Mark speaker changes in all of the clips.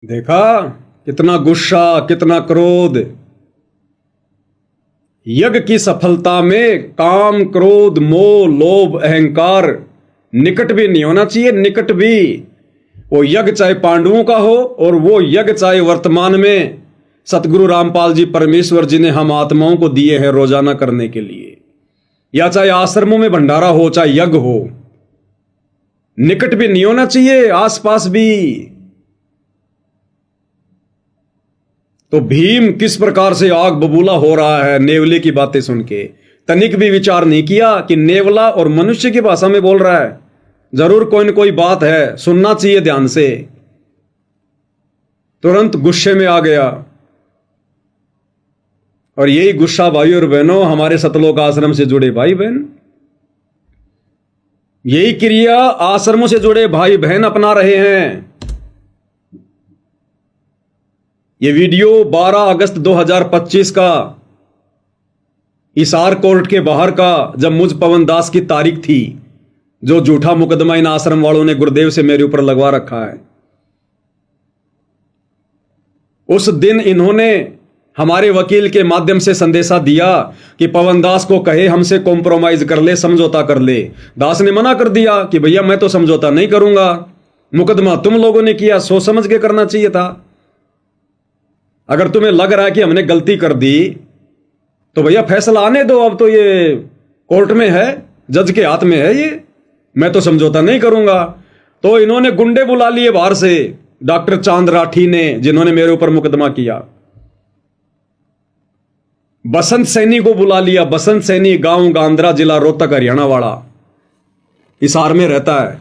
Speaker 1: देखा कितना गुस्सा, कितना क्रोध। यज्ञ की सफलता में काम, क्रोध, मोह, लोभ, अहंकार निकट भी नहीं होना चाहिए। निकट भी वो यज्ञ चाहे पांडवों का हो और वो यज्ञ चाहे वर्तमान में सतगुरु रामपाल जी परमेश्वर जी ने हम आत्माओं को दिए हैं रोजाना करने के लिए, या चाहे आश्रमों में भंडारा हो, चाहे यज्ञ हो, निकट भी नहीं होना चाहिए, आसपास भी। तो भीम किस प्रकार से आग बबूला हो रहा है नेवले की बातें सुन के। तनिक भी विचार नहीं किया कि नेवला और मनुष्य की भाषा में बोल रहा है, जरूर कोई न कोई बात है, सुनना चाहिए ध्यान से। तुरंत गुस्से में आ गया। और यही गुस्सा भाई और बहनों हमारे सतलोक आश्रम से जुड़े भाई बहन, यही क्रिया आश्रमों से जुड़े भाई बहन अपना रहे हैं। ये वीडियो 12 अगस्त 2025 का हिसार कोर्ट के बाहर का, जब मुझ पवन दास की तारीख थी, जो झूठा मुकदमा इन आश्रम वालों ने गुरुदेव से मेरे ऊपर लगवा रखा है। उस दिन इन्होंने हमारे वकील के माध्यम से संदेशा दिया कि पवन दास को कहे हमसे कॉम्प्रोमाइज कर ले, समझौता कर ले। दास ने मना कर दिया कि भैया मैं तो समझौता नहीं करूंगा, मुकदमा तुम लोगों ने किया, सोच समझ के करना चाहिए था। अगर तुम्हें लग रहा है कि हमने गलती कर दी तो भैया फैसला आने दो, अब तो ये कोर्ट में है, जज के हाथ में है, ये मैं तो समझौता नहीं करूंगा। तो इन्होंने गुंडे बुला लिए बाहर से, डॉक्टर चांद राठी ने, जिन्होंने मेरे ऊपर मुकदमा किया। बसंत सैनी को बुला लिया। बसंत सैनी गांव गांद्रा, जिला रोहतक, हरियाणा वाला, हिसार में रहता है।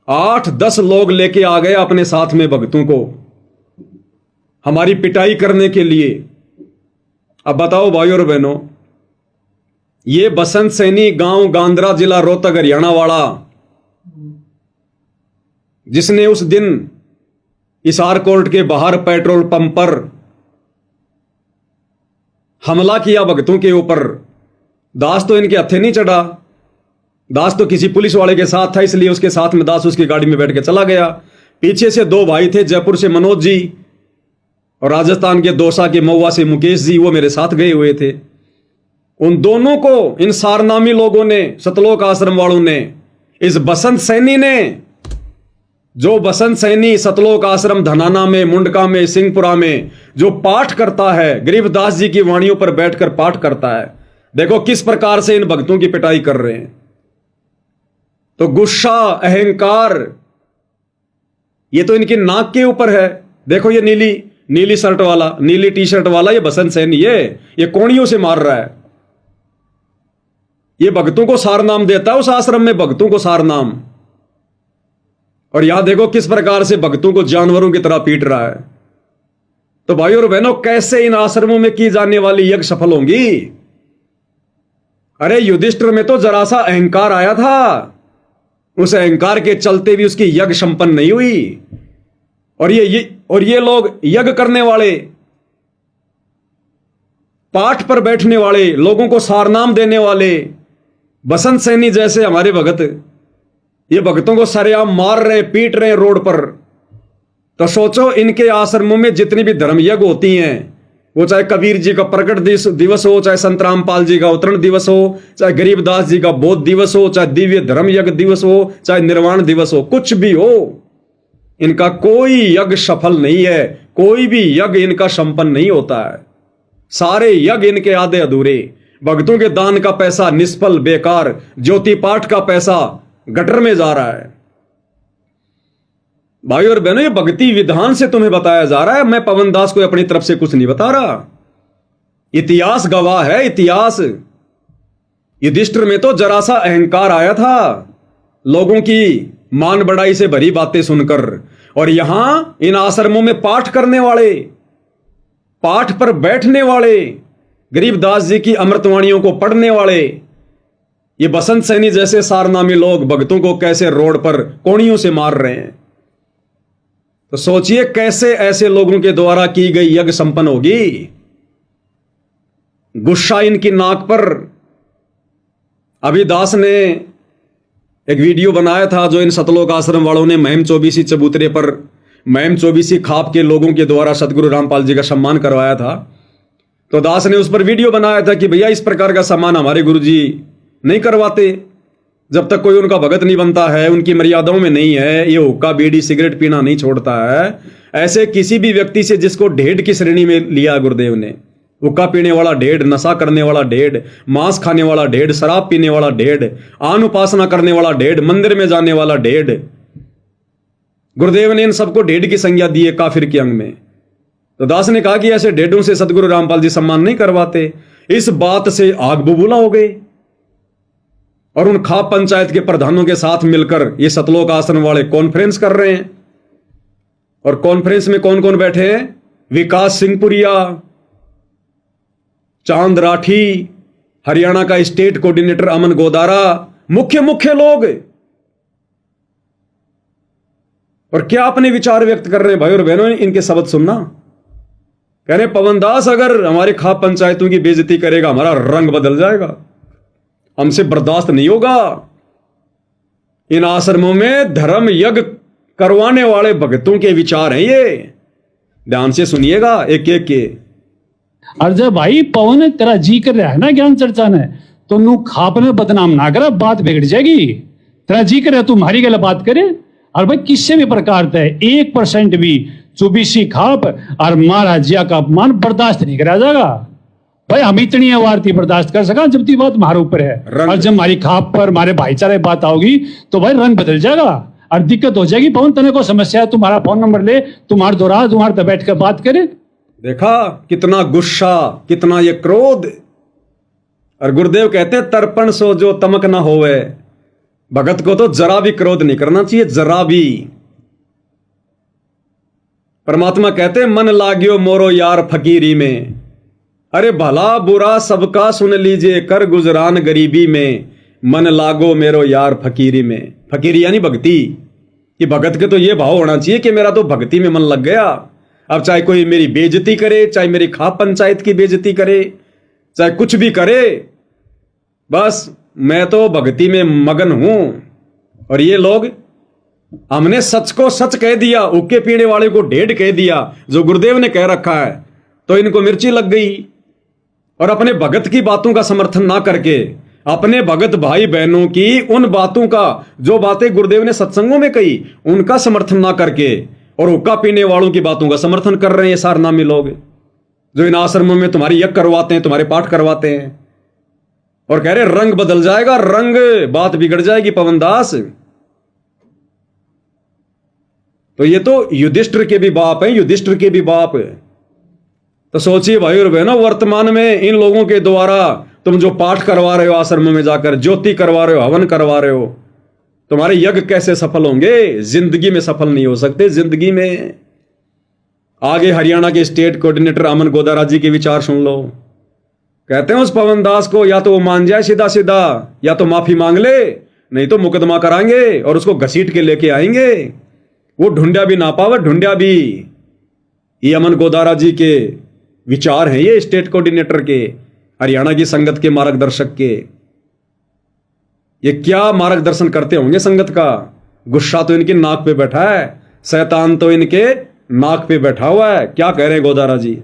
Speaker 1: 8-10 लोग लेके आ गए अपने साथ में भक्तों को हमारी पिटाई करने के लिए। अब बताओ भाई और बहनों, ये बसंत सैनी गांव गांद्रा, जिला रोहतक, हरियाणा वाला, जिसने उस दिन हिसार कोर्ट के बाहर पेट्रोल पंप पर हमला किया भक्तों के ऊपर, दास तो इनके हत्थे नहीं चढ़ा। दास तो किसी पुलिस वाले के साथ था, इसलिए उसके साथ में दास उसकी गाड़ी में बैठ के चला गया। पीछे से 2 भाई थे, जयपुर से मनोज जी और राजस्थान के दौसा के महुआ से मुकेश जी, वो मेरे साथ गए हुए थे। उन दोनों को इन सारनामी लोगों ने, सतलोक आश्रम वालों ने, इस बसंत सैनी ने, जो बसंत सैनी सतलोक आश्रम धनाना में, मुंडका में, सिंहपुरा में जो पाठ करता है, गरीबदास जी की वाणियों पर बैठकर पाठ करता है, देखो किस प्रकार से इन भक्तों की पिटाई कर रहे हैं। तो गुस्सा, अहंकार, ये तो इनकी नाक के ऊपर है। देखो ये नीली शर्ट वाला, नीली टी शर्ट वाला, ये बसंत सैनी, ये कोड़ियों से मार रहा है। ये भक्तों को सार नाम देता है, उस आश्रम में भक्तों को सार नाम। और यहां देखो किस प्रकार से भक्तों को जानवरों की तरह पीट रहा है। तो भाई और बहनों, कैसे इन आश्रमों में की जाने वाली यज्ञ सफल होंगी? अरे युधिष्ठिर में तो जरा सा अहंकार आया था, उस अहंकार के चलते भी उसकी यज्ञ संपन्न नहीं हुई। और ये लोग यज्ञ करने वाले, पाठ पर बैठने वाले, लोगों को सारनाम देने वाले बसंत सैनी जैसे हमारे भगत, ये भक्तों को सरेआम मार रहे, पीट रहे रोड पर। तो सोचो इनके आश्रमों में जितनी भी धर्म यज्ञ होती हैं, वो चाहे कबीर जी का प्रकट दिवस हो, चाहे संत रामपाल जी का अवतरण दिवस हो, चाहे गरीबदास जी का बोध दिवस हो, चाहे दिव्य धर्म यज्ञ दिवस हो, चाहे निर्वाण दिवस हो, कुछ भी हो, इनका कोई यज्ञ सफल नहीं है। कोई भी यज्ञ इनका संपन्न नहीं होता है। सारे यज्ञ इनके आधे अधूरे। भक्तों के दान का पैसा निष्फल, बेकार, ज्योति पाठ का पैसा गटर में जा रहा है। भाई और बहनों, ये भक्ति विधान से तुम्हें बताया जा रहा है। मैं पवन दास को अपनी तरफ से कुछ नहीं बता रहा, इतिहास गवाह है, इतिहास। युधिष्ठिर में तो जरा सा अहंकार आया था, लोगों की मान बढ़ाई से भरी बातें सुनकर। और यहां इन आश्रमों में पाठ करने वाले, पाठ पर बैठने वाले, गरीबदास जी की अमृतवाणियों को पढ़ने वाले, ये बसंत सैनी जैसे सारनामी लोग भक्तों को कैसे रोड पर कोड़ियों से मार रहे हैं। तो सोचिए कैसे ऐसे लोगों के द्वारा की गई यज्ञ संपन्न होगी। गुस्सा इनकी नाक पर। अभी दास ने एक वीडियो बनाया था जो इन सतलोक आश्रम वालों ने महिम चौबीसी चबूतरे पर मैम चौबीसी खाप के लोगों के द्वारा सतगुरु रामपाल जी का सम्मान करवाया था, तो दास ने उस पर वीडियो बनाया था कि भैया इस प्रकार का सम्मान हमारे गुरुजी नहीं करवाते, जब तक कोई उनका भगत नहीं बनता है, उनकी मर्यादाओं में नहीं है, ये हुक्का बीड़ी सिगरेट पीना नहीं छोड़ता है। ऐसे किसी भी व्यक्ति से जिसको ढेड की श्रेणी में लिया गुरुदेव ने, हुक्का पीने वाला ढेड, नशा करने वाला ढेड, मांस खाने वाला ढेड, शराब पीने वाला ढेड, आन उपासना करने वाला ढेड, मंदिर में जाने वाला ढेड, गुरुदेव ने इन सबको ढेड की संज्ञा दी है काफिर के अंग में। तो दास ने कहा कि ऐसे ढेडों से सतगुरु रामपाल जी सम्मान नहीं करवाते। इस बात से आग बबूला हो गए और उन खाप पंचायत के प्रधानों के साथ मिलकर ये सतलोक आश्रम वाले कॉन्फ्रेंस कर रहे हैं। और कॉन्फ्रेंस में कौन कौन बैठे हैं? विकास सिंहपुरिया, चांद राठी, हरियाणा का स्टेट कोऑर्डिनेटर अमन गोदारा, मुख्य लोग। और क्या अपने विचार व्यक्त कर रहे हैं भाई और बहनों, इनके शब्द सुनना। कह रहे पवन दास अगर हमारे खाप पंचायतों की बेइज्जती करेगा हमारा रंग बदल जाएगा, हमसे बर्दाश्त नहीं होगा। इन आश्रमों में धर्म यज्ञ करवाने वाले भक्तों के विचार हैं ये, ध्यान से सुनिएगा एक एक के।
Speaker 2: और जब भाई पवन तेरा जी कर रहा है ना ज्ञान चर्चा ने, तो नू खाप ने बदनाम ना कर, बात बिगड़ जाएगी। तेरा जी कर रहा तू हमारी गल बात करे, और भाई किसी भी प्रकार से 1% भी चौबीसी खाप और महाराजिया का अपमान बर्दाश्त नहीं करा जाएगा। भाई हम इतनी आवारती बर्दाश्त कर सका जब ती बात हमारे ऊपर है, और जब हमारी खाप पर हमारे भाईचारे बात आओगी तो भाई रंग बदल जाएगा और दिक्कत हो जाएगी। पवन तने को समस्या है, तुम्हारा फोन नंबर ले, तुम्हारे दोरा तुम्हारे तक बैठ कर बात करे।
Speaker 1: देखा कितना गुस्सा, कितना ये क्रोध। और गुरुदेव कहते हैं तर्पण सो जो तमक ना होवे। भगत को तो जरा भी क्रोध नहीं करना चाहिए, जरा भी। परमात्मा कहते हैं मन लाग्यो मोरो यार फकीरी में। अरे भला बुरा सबका सुन लीजिए, कर गुजरान गरीबी में, मन लागो मेरो यार फकीरी में। फकीरी यानी भक्ति, कि भगत के तो ये भाव होना चाहिए कि मेरा तो भक्ति में मन लग गया। अब चाहे कोई मेरी बेइज्जती करे, चाहे मेरी खाप पंचायत की बेइज्जती करे, चाहे कुछ भी करे, बस मैं तो भक्ति में मगन हूं। और ये लोग, हमने सच को सच कह दिया, उक्के पीने वाले को ढेड कह दिया, जो गुरुदेव ने कह रखा है, तो इनको मिर्ची लग गई। और अपने भगत की बातों का समर्थन ना करके, अपने भगत भाई बहनों की उन बातों का, जो बातें गुरुदेव ने सत्संगों में कही, उनका समर्थन ना करके, और हुक्का पीने वालों की बातों का समर्थन कर रहे हैं ये सारनामी लोग, जो इन आश्रमों में तुम्हारी यज्ञ करवाते हैं, तुम्हारे पाठ करवाते हैं, और कह रहे रंग बदल जाएगा, रंग, बात बिगड़ जाएगी पवन दास। तो ये तो युधिष्ठिर के भी बाप हैं, युधिष्ठिर के भी बाप। तो सोचिए भाई और बहनों, वर्तमान में इन लोगों के द्वारा तुम जो पाठ करवा रहे हो, आश्रमों में जाकर ज्योति करवा रहे हो, हवन करवा रहे हो, तुम्हारे यज्ञ कैसे सफल होंगे? जिंदगी में सफल नहीं हो सकते, जिंदगी में। आगे हरियाणा के स्टेट कोऑर्डिनेटर अमन गोदारा जी के विचार सुन लो। कहते हैं उस पवन दास को या तो वो मान जाए सीधा सीधा, या तो माफी मांग ले, नहीं तो मुकदमा कराएंगे और उसको घसीट के लेके आएंगे। वो ढूंढा भी ना पावे, ढूंढा भी। ये अमन गोदारा जी के विचार हैं, ये स्टेट कोऑर्डिनेटर के, हरियाणा की संगत के मार्गदर्शक के। ये क्या मार्गदर्शन करते होंगे संगत का? गुस्सा तो इनकी नाक पे बैठा है, शैतान तो इनके नाक पे बैठा हुआ है। क्या कह रहे हैं गोदारा जी?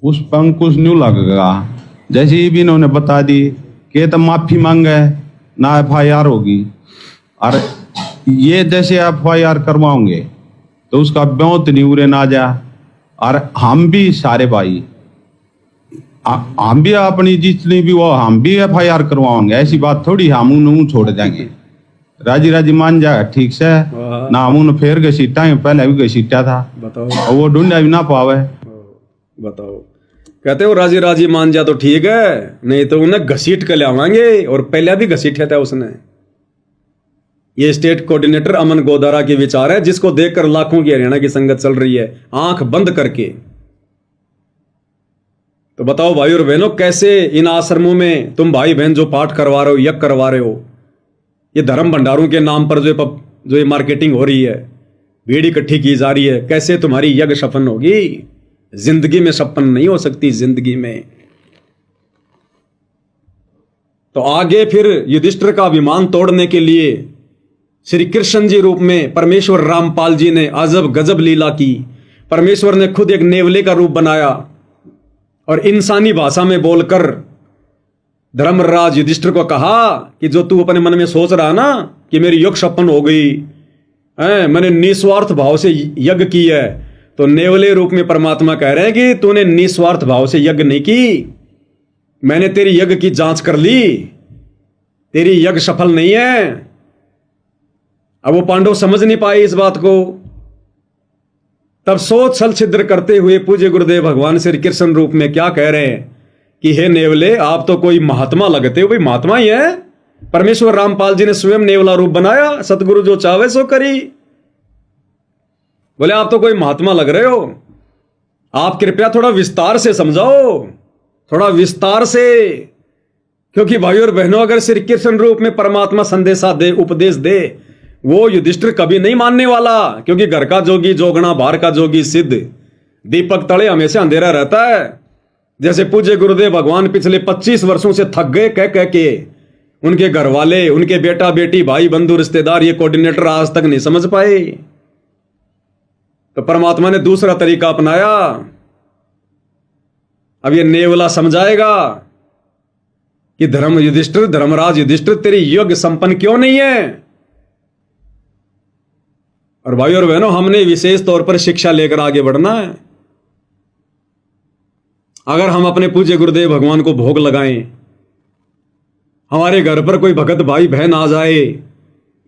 Speaker 3: उस पर अंकुश न्यू लगेगा, जैसे ही भी इन्होंने बता दी कि तो माफी मांगे ना FIR होगी, और ये जैसे FIR करवाओगे तो उसका ब्योत नहीं उड़े ना जा। और हम भी सारे भाई, हम भी अपनी जितनी भी वो, हम भी FIR करवाओगे। ऐसी बात थोड़ी हम उन्हें छोड़ देंगे। राजी राजी मान जाएगा ठीक से ना, हम उन्हें फेर घसीटा, पहले भी घसीटा था।
Speaker 1: बताओ,
Speaker 3: और वो ढूंढा भी ना पावे।
Speaker 1: बताओ, कहते हो राजी राजी मान जा तो ठीक है, नहीं तो उन्हें घसीट के लावांगे। और पहले भी घसीटा था उसने। ये स्टेट कोऑर्डिनेटर अमन गोदारा के विचार है, जिसको देखकर लाखों की हरियाणा की संगत चल रही है आंख बंद करके। तो बताओ भाई और बहनों, कैसे इन आश्रमों में तुम भाई बहन जो पाठ करवा रहे हो, यज्ञ करवा रहे हो, ये धर्म भंडारों के नाम पर जो ये मार्केटिंग हो रही है, भीड़ इकट्ठी की जा रही है, कैसे तुम्हारी यज्ञ सफल होगी? जिंदगी में सफल नहीं हो सकती, जिंदगी में। तो आगे फिर युधिष्ठिर का अभिमान तोड़ने के लिए श्री कृष्ण जी रूप में परमेश्वर रामपाल जी ने अजब गजब लीला की। परमेश्वर ने खुद एक नेवले का रूप बनाया और इंसानी भाषा में बोलकर धर्मराज युधिष्ठिर को कहा कि जो तू अपने मन में सोच रहा ना कि मेरी योग सपन हो गई है, मैंने निस्वार्थ भाव से यज्ञ की है, तो नेवले रूप में परमात्मा कह रहे हैं कि तूने निस्वार्थ भाव से यज्ञ नहीं की। मैंने तेरी यज्ञ की जांच कर ली, तेरी यज्ञ सफल नहीं है। अब वो पांडव समझ नहीं पाए इस बात को। तब सोच छल छिद्र करते हुए पूज्य गुरुदेव भगवान श्री कृष्ण रूप में क्या कह रहे हैं कि हे नेवले, आप तो कोई महात्मा लगते हो। भाई महात्मा ही है। परमेश्वर रामपाल जी ने स्वयं नेवला रूप बनाया, सतगुरु जो चाहे सो करी। बोले आप तो कोई महात्मा लग रहे हो, आप कृपया थोड़ा विस्तार से समझाओ, थोड़ा विस्तार से। क्योंकि भाई और बहनों, अगर श्री कृष्ण रूप में परमात्मा संदेशा दे, उपदेश दे, वो युधिष्ठिर कभी नहीं मानने वाला। क्योंकि घर का जोगी जोगना, बाहर का जोगी सिद्ध, दीपक तले हमेशा अंधेरा रहता है। जैसे पूज्य गुरुदेव भगवान पिछले 25 वर्षों से थक गए कह के, उनके घर वाले, उनके बेटा बेटी, भाई बंधु रिश्तेदार, ये कोऑर्डिनेटर आज तक नहीं समझ पाए। तो परमात्मा ने दूसरा तरीका अपनाया। अब ये नेवला समझाएगा कि धर्मराज युधिष्ठिर तेरी यज्ञ संपन्न क्यों नहीं है। और भाई और बहनों, हमने विशेष तौर पर शिक्षा लेकर आगे बढ़ना है। अगर हम अपने पूज्य गुरुदेव भगवान को भोग लगाएं, हमारे घर पर कोई भगत भाई बहन आ जाए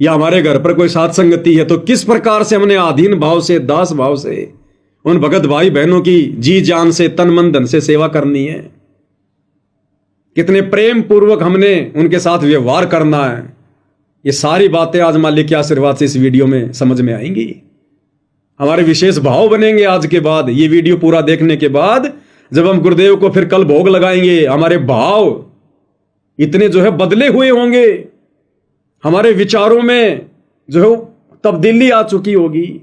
Speaker 1: या हमारे घर पर कोई साथ संगति है, तो किस प्रकार से हमने आधीन भाव से, दास भाव से उन भगत भाई बहनों की जी जान से, तन मन धन से सेवा करनी है। कितने प्रेम पूर्वक हमने उनके साथ व्यवहार करना है। ये सारी बातें आज मालिक के आशीर्वाद से इस वीडियो में समझ में आएंगी। हमारे विशेष भाव बनेंगे आज के बाद, ये वीडियो पूरा देखने के बाद। जब हम गुरुदेव को फिर कल भोग लगाएंगे, हमारे भाव इतने जो है बदले हुए होंगे, हमारे विचारों में जो है तब्दीली आ चुकी होगी।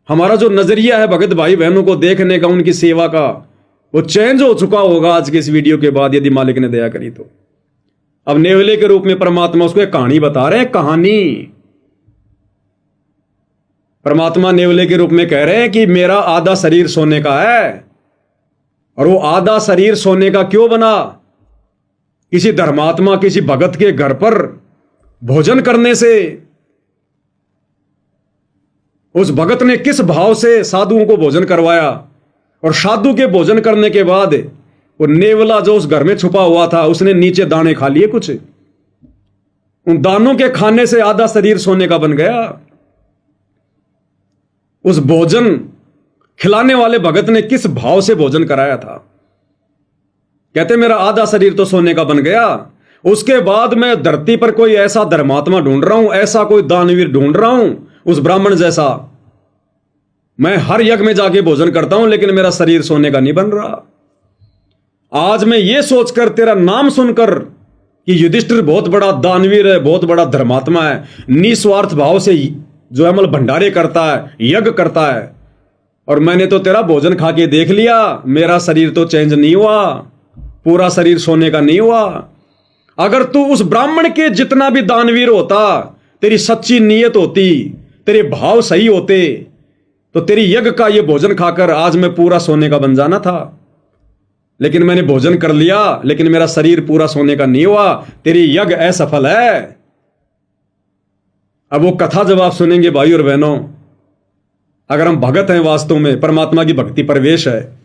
Speaker 1: हमारा जो नजरिया है भगत भाई बहनों को देखने का, उनकी सेवा का, वो चेंज हो चुका होगा आज के इस वीडियो के बाद, यदि मालिक ने दया करी तो। अब नेवले के रूप में परमात्मा उसको एक कहानी बता रहे हैं। कहानी परमात्मा नेवले के रूप में कह रहे हैं कि मेरा आधा शरीर सोने का है। और वो आधा शरीर सोने का क्यों बना? किसी धर्मात्मा, किसी भगत के घर पर भोजन करने से उस भगत ने किस भाव से साधुओं को भोजन करवाया, और साधु के भोजन करने के बाद वो नेवला जो उस घर में छुपा हुआ था, उसने नीचे दाने खा लिए कुछ। उन दानों के खाने से आधा शरीर सोने का बन गया। उस भोजन खिलाने वाले भगत ने किस भाव से भोजन कराया था? कहते मेरा आधा शरीर तो सोने का बन गया। उसके बाद मैं धरती पर कोई ऐसा धर्मात्मा ढूंढ रहा हूं, ऐसा कोई दानवीर ढूंढ रहा हूं, उस ब्राह्मण जैसा। मैं हर यज्ञ में जाके भोजन करता हूं, लेकिन मेरा शरीर सोने का नहीं बन रहा। आज मैं ये सोचकर, तेरा नाम सुनकर कि युधिष्ठिर बहुत बड़ा दानवीर है, बहुत बड़ा धर्मात्मा है, निस्वार्थ भाव से जो अमल भंडारे करता है, यज्ञ करता है, और मैंने तो तेरा भोजन खा के देख लिया, मेरा शरीर तो चेंज नहीं हुआ, पूरा शरीर सोने का नहीं हुआ। अगर तू उस ब्राह्मण के जितना भी दानवीर होता, तेरी सच्ची नीयत होती, तेरे भाव सही होते, तो तेरी यज्ञ का ये भोजन खाकर आज मैं पूरा सोने का बन जाना था। लेकिन मैंने भोजन कर लिया, लेकिन मेरा शरीर पूरा सोने का नहीं हुआ। तेरी यज्ञ असफल है। अब वो कथा जब आप सुनेंगे भाई और बहनों, अगर हम भगत हैं, वास्तव में परमात्मा की भक्ति प्रवेश है,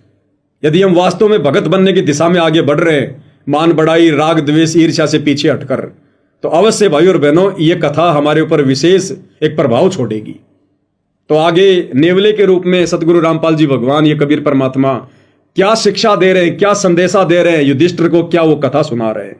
Speaker 1: यदि हम वास्तव में भगत बनने की दिशा में आगे बढ़ रहे हैं, मान बढ़ाई, राग द्वेष, ईर्ष्या से पीछे हटकर, तो अवश्य भाई और बहनों ये कथा हमारे ऊपर विशेष एक प्रभाव छोड़ेगी। तो आगे नेवले के रूप में सतगुरु रामपाल जी भगवान, ये कबीर परमात्मा क्या शिक्षा दे रहे हैं, क्या संदेशा दे रहे हैं युधिष्ठिर को, क्या वो कथा सुना रहे हैं।